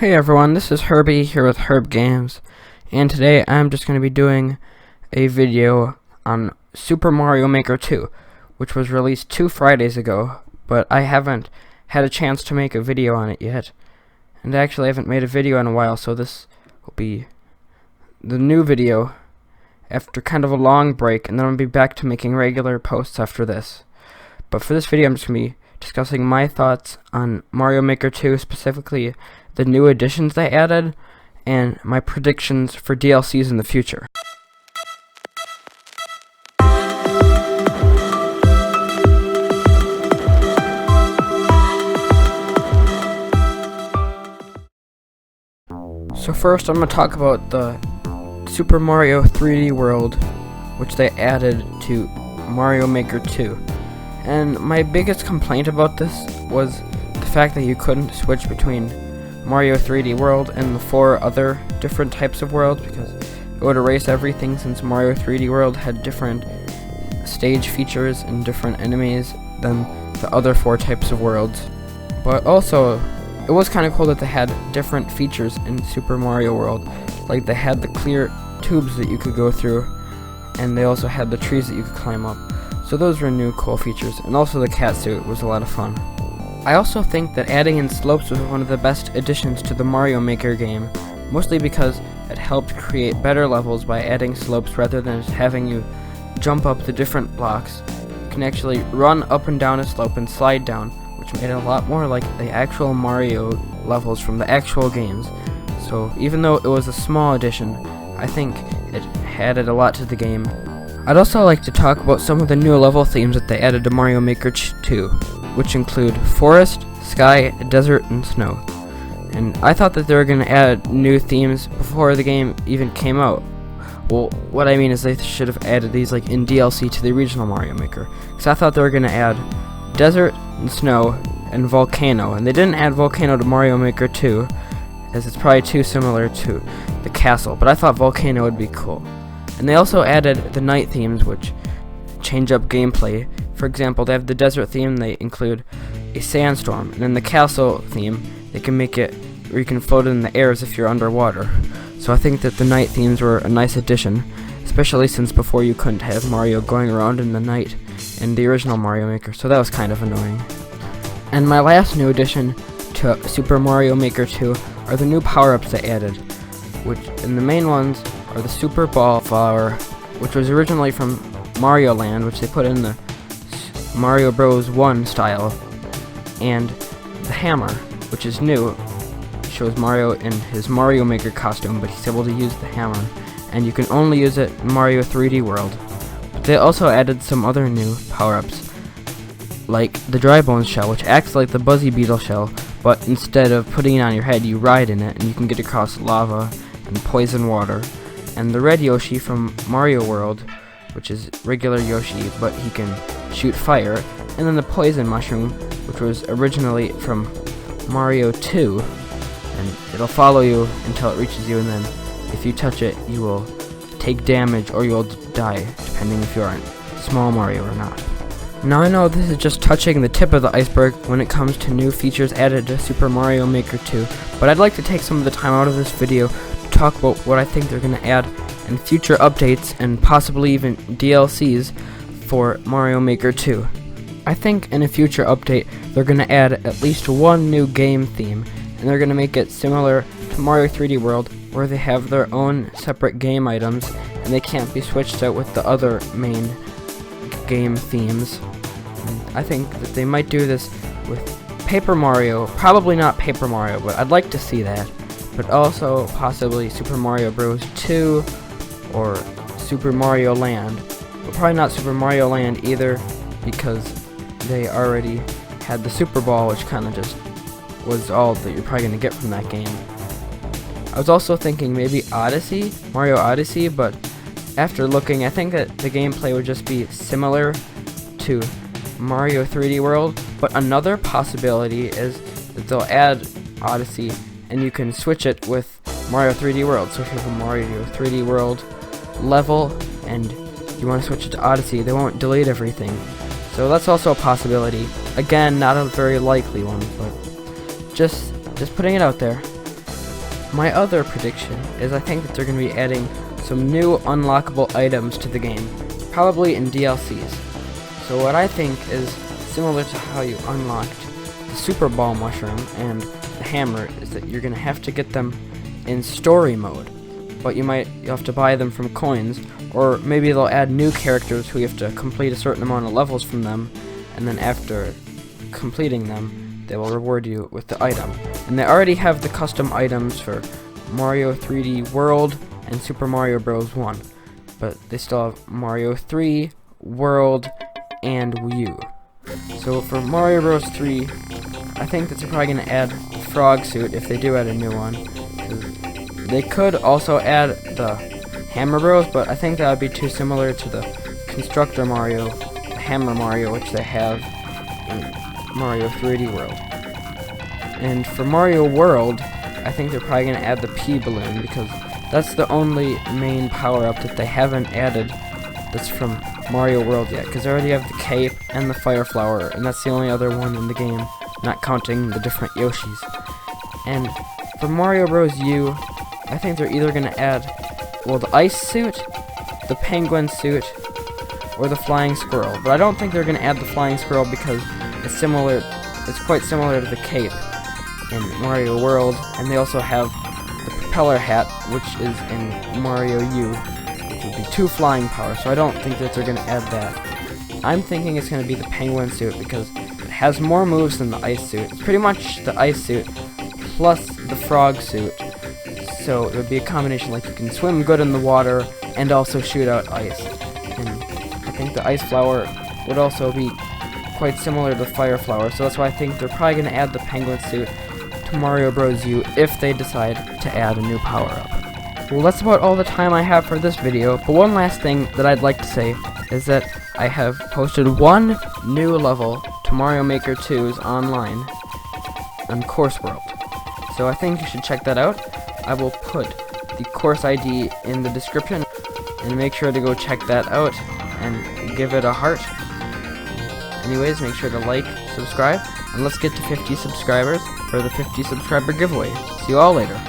Hey everyone, this is Herbie here with HerbGames, and today I'm just going to be doing a video on Super Mario Maker 2, which was released 2 Fridays ago, but I haven't had a chance to make a video on it yet, and actually I haven't made a video in a while, so this will be the new video after kind of a long break, and then I'll be back to making regular posts after this. But for this video I'm just going to be discussing my thoughts on Mario Maker 2, specifically the new additions they added, and my predictions for DLCs in the future. So first I'm going to talk about the Super Mario 3D World, which they added to Mario Maker 2. And my biggest complaint about this was the fact that you couldn't switch between Mario 3D World and the 4 other different types of worlds, because it would erase everything, since Mario 3D World had different stage features and different enemies than the other 4 types of worlds. But also, it was kind of cool that they had different features in Super Mario World. Like, they had the clear tubes that you could go through, and they also had the trees that you could climb up. So those were new cool features, and also the cat suit was a lot of fun. I also think that adding in slopes was one of the best additions to the Mario Maker game, mostly because it helped create better levels by adding slopes rather than just having you jump up the different blocks. You can actually run up and down a slope and slide down, which made it a lot more like the actual Mario levels from the actual games. So even though it was a small addition, I think it added a lot to the game. I'd also like to talk about some of the new level themes that they added to Mario Maker 2, which include forest, sky, desert, and snow. And I thought that they were going to add new themes before the game even came out. Well, what I mean is they should have added these like in DLC to the original Mario Maker, because I thought they were going to add desert and snow and volcano, and they didn't add volcano to Mario Maker 2, as it's probably too similar to the castle, but I thought volcano would be cool. And they also added the night themes, which change up gameplay. For example, they have the desert theme, they include a sandstorm, and in the castle theme, they can make it where you can float in the air as if you're underwater. So I think that the night themes were a nice addition, especially since before you couldn't have Mario going around in the night in the original Mario Maker, so that was kind of annoying. And my last new addition to Super Mario Maker 2 are the new power-ups they added, and the main ones are the Super Ball Flower, which was originally from Mario Land, which they put in the Mario Bros. 1 style, and the hammer, which is new. Shows Mario in his Mario Maker costume, but he's able to use the hammer, and you can only use it in Mario 3D World. But they also added some other new power-ups, like the Dry Bones shell, which acts like the Buzzy Beetle shell, but instead of putting it on your head, you ride in it, and you can get across lava and poison water. And the Red Yoshi from Mario World, which is regular Yoshi, but he can shoot fire. And then the Poison Mushroom, which was originally from Mario 2, and it'll follow you until it reaches you, and then if you touch it, you will take damage or you'll die, depending if you're small Mario or not. Now I know this is just touching the tip of the iceberg when it comes to new features added to Super Mario Maker 2, but I'd like to take some of the time out of this video to talk about what I think they're going to add in future updates and possibly even DLCs for Mario Maker 2. I think in a future update they're going to add at least one new game theme, and they're going to make it similar to Mario 3D World, where they have their own separate game items and they can't be switched out with the other main game themes. And I think that they might do this with Paper Mario, probably not Paper Mario, but I'd like to see that. But also possibly Super Mario Bros. 2 or Super Mario Land. But probably not Super Mario Land either, because they already had the Super Ball, which kind of just was all that you're probably going to get from that game. I was also thinking maybe Odyssey, Mario Odyssey, but after looking, I think that the gameplay would just be similar to Mario 3D World, but another possibility is that they'll add Odyssey and you can switch it with Mario 3D World. So if you have a Mario 3D World level and you want to switch it to Odyssey, they won't delete everything. So that's also a possibility. Again, not a very likely one, but just putting it out there. My other prediction is I think that they're going to be adding some new unlockable items to the game, probably in DLCs. So what I think is similar to how you unlocked the Super Ball Mushroom and the Hammer is that you're going to have to get them in story mode, but you have to buy them from coins, or maybe they'll add new characters who you have to complete a certain amount of levels from them, and then after completing them, they will reward you with the item. And they already have the custom items for Mario 3D World and Super Mario Bros. 1, but they still have Mario 3, World, and Wii U. So for Mario Bros. 3, I think that they're probably going to add Frog Suit if they do add a new one. They could also add the Hammer Bros, but I think that would be too similar to the Constructor Mario, the Hammer Mario, which they have in Mario 3D World. And for Mario World, I think they're probably going to add the P-Balloon, because that's the only main power-up that they haven't added that's from Mario World yet, because they already have the Cape and the Fire Flower, and that's the only other one in the game, not counting the different Yoshis. And for Mario Bros. U, I think they're either going to add, well, the Ice Suit, the Penguin Suit, or the Flying Squirrel. But I don't think they're going to add the Flying Squirrel because it's quite similar to the Cape in Mario World, and they also have the Propeller Hat, which is in Mario U, which would be 2 flying power, so I don't think that they're going to add that. I'm thinking it's going to be the Penguin Suit because it has more moves than the Ice Suit. It's pretty much the Ice Suit plus the Frog Suit, so it would be a combination, like you can swim good in the water and also shoot out ice. And I think the Ice Flower would also be quite similar to the Fire Flower, so that's why I think they're probably going to add the Penguin Suit to Mario Bros. U if they decide to add a new power-up. Well, that's about all the time I have for this video, but one last thing that I'd like to say is that I have posted one new level to Mario Maker 2's online on Course World. So I think you should check that out. I will put the course ID in the description, and make sure to go check that out and give it a heart. Anyways, make sure to like, subscribe, and let's get to 50 subscribers for the 50 subscriber giveaway. See you all later.